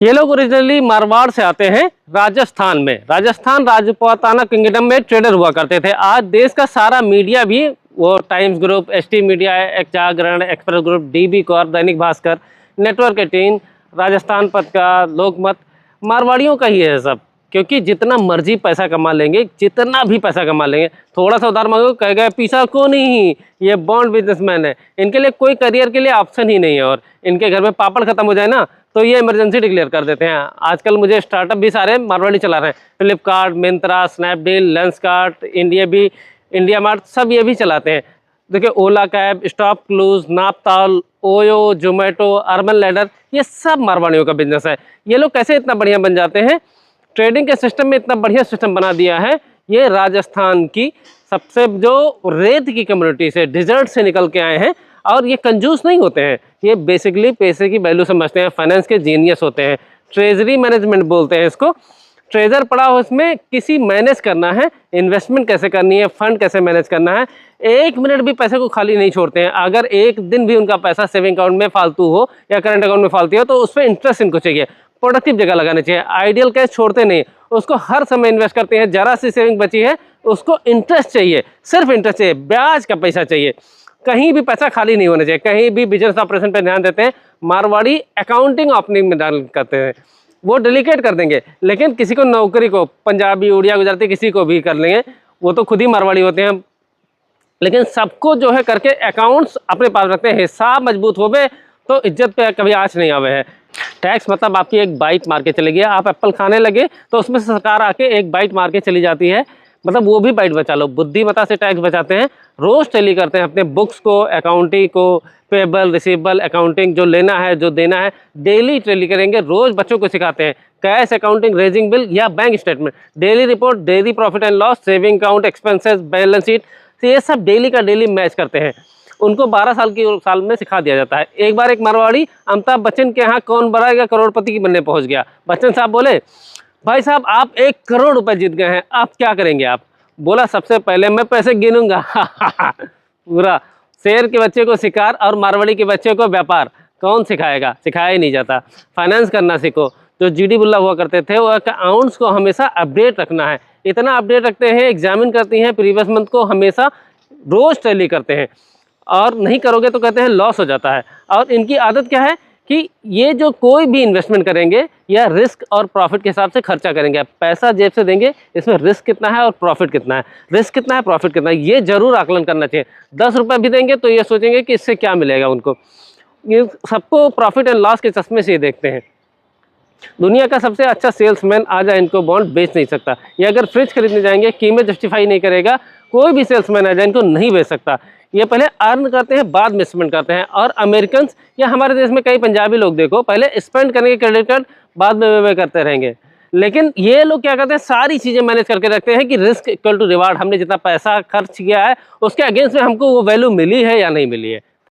ये लोग ओरिजिनली मारवाड़ से आते हैं, राजस्थान में। राजस्थान राजपूताना किंगडम में ट्रेडर हुआ करते थे। आज देश का सारा मीडिया भी, वो टाइम्स ग्रुप, एसटी मीडिया, जागरण, express group, dB core, Dainik Bhaskar, network 18, Rajasthan Patrika, लोकमत, मारवाड़ियों का ही है सब। क्योंकि जितना मर्जी पैसा कमा लेंगे, जितना भी पैसा कमा लेंगे, थोड़ा सा उधार मांगो कह गए पैसा को नहीं, ये बॉन्ड बिजनेसमैन है, इनके लिए कोई करियर के लिए ऑप्शन ही नहीं है। और इनके घर में पापड़ खत्म हो जाए ना तो ये इमरजेंसी डिक्लेयर कर देते हैं। आजकल मुझे स्टार्टअप भी सारे मारवाड़ी चला रहे हैं, फ्लिपकार्ट, मिंत्रा, स्नैपडील, लेंसकार्ट, इंडिया मार्ट, सब ये भी चलाते हैं। देखिए ओला कैब, स्टॉप क्लूज, नापताल, ओयो, जोमेटो, अर्बन लैडर, ये सब मारवाड़ियों का बिजनेस है। ये लोग कैसे इतना बढ़िया बन जाते हैं, ट्रेडिंग के सिस्टम में इतना बढ़िया सिस्टम बना दिया है। ये राजस्थान की सबसे जो रेत की कम्युनिटी से, डिजर्ट से निकल के आए हैं। और ये कंजूस नहीं होते हैं, ये बेसिकली पैसे की वैल्यू समझते हैं, फाइनेंस के जीनियस होते हैं। ट्रेजरी मैनेजमेंट बोलते हैं इसको। ट्रेजर पड़ा हो, इसमें किसी मैनेज करना है, इन्वेस्टमेंट कैसे करनी है, फंड कैसे मैनेज करना है। एक मिनट भी पैसे को खाली नहीं छोड़ते हैं। अगर एक दिन भी उनका पैसा सेविंग अकाउंट में फालतू हो या करंट अकाउंट में फालतू हो तो उस पर इंटरेस्ट इनको चाहिए, प्रोडक्टिव जगह लगाना चाहिए। आइडियल कैश छोड़ते नहीं, उसको हर समय इन्वेस्ट करते हैं। जरा सी सेविंग बची है उसको इंटरेस्ट चाहिए, सिर्फ इंटरेस्ट चाहिए, ब्याज का पैसा चाहिए। कहीं भी पैसा खाली नहीं होना चाहिए। कहीं भी बिजनेस ऑपरेशन पे ध्यान देते हैं। मारवाड़ी अकाउंटिंग ओपनिंग में डाल करते हैं, वो डेलीकेट कर देंगे। लेकिन किसी को नौकरी को, पंजाबी, उड़िया, गुजराती, किसी को भी कर लेंगे, वो तो खुद ही मारवाड़ी होते हैं। लेकिन सबको जो है करके अकाउंट्स अपने पास रखते हैं। हिसाब मजबूत हो गए तो इज्जत पे कभी आँच नहीं आवे है। टैक्स मतलब आपकी एक बाइट मार के चलेगी। आप एप्पल खाने लगे तो उसमें से सरकार आके एक बाइट मार के चली जाती है, मतलब वो भी बाइट बचा लो। बुद्धिमत्ता से टैक्स बचाते हैं। रोज टैली करते हैं अपने बुक्स को, अकाउंटिंग को, पेबल, रिसीवेबल, अकाउंटिंग, जो लेना है, जो देना है, डेली टैली करेंगे। रोज बच्चों को सिखाते हैं कैश अकाउंटिंग, रेजिंग बिल या bank statement, daily report, daily profit and loss, saving account, expenses, balance sheet, तो ये सब डेली का डेली मैच करते हैं। उनको 12 साल में सिखा दिया जाता है। एक बार एक मारवाड़ी अमिताभ बच्चन के यहाँ कौन बनेगा करोड़पति की बनने पहुंच गया। बच्चन साहब बोले, भाई साहब आप 1 करोड़ रुपए जीत गए हैं, आप क्या करेंगे आप? बोला, सबसे पहले मैं पैसे गिनूंगा। पूरा शेर के बच्चे को शिकार और मारवाड़ी के बच्चे को व्यापार कौन सिखाएगा? सिखाया ही नहीं जाता। फाइनेंस करना सीखो। जो जीडी बुल्ला हुआ करते थे, वो अकाउंट्स को हमेशा अपडेट रखना है। इतना अपडेट रखते हैं, एग्जामिन करती हैं, प्रीवियस मंथ को हमेशा रोज टैली करते हैं। और नहीं करोगे तो कहते हैं लॉस हो जाता है। और इनकी आदत क्या है कि ये जो कोई भी इन्वेस्टमेंट करेंगे या रिस्क और प्रॉफिट के हिसाब से खर्चा करेंगे। पैसा जेब से देंगे, इसमें रिस्क कितना है और प्रॉफिट कितना है, रिस्क कितना है, प्रॉफिट कितना है, ये जरूर आकलन करना चाहिए। 10 रुपये भी देंगे तो ये सोचेंगे कि इससे क्या मिलेगा उनको। ये सबको प्रॉफिट एंड लॉस के चश्मे से ये देखते हैं। दुनिया का सबसे अच्छा सेल्समैन आ जाए, इनको बॉन्ड बेच नहीं सकता। ये अगर फ्रिज खरीदने जाएंगे, कीमत जस्टिफाई नहीं करेगा, कोई भी सेल्समैन आ जाए, इनको नहीं बेच सकता। ये पहले अर्न करते हैं, बाद में स्पेंड करते हैं। और अमेरिकन या हमारे देश में कई पंजाबी लोग देखो, पहले स्पेंड करेंगे क्रेडिट कार्ड, बाद में करते रहेंगे। लेकिन ये लोग क्या करते हैं, सारी चीज़ें मैनेज करके रखते हैं कि रिस्क इक्वल टू रिवार्ड। हमने जितना पैसा खर्च किया है उसके अगेंस्ट में हमको वो वैल्यू मिली है या नहीं मिली है।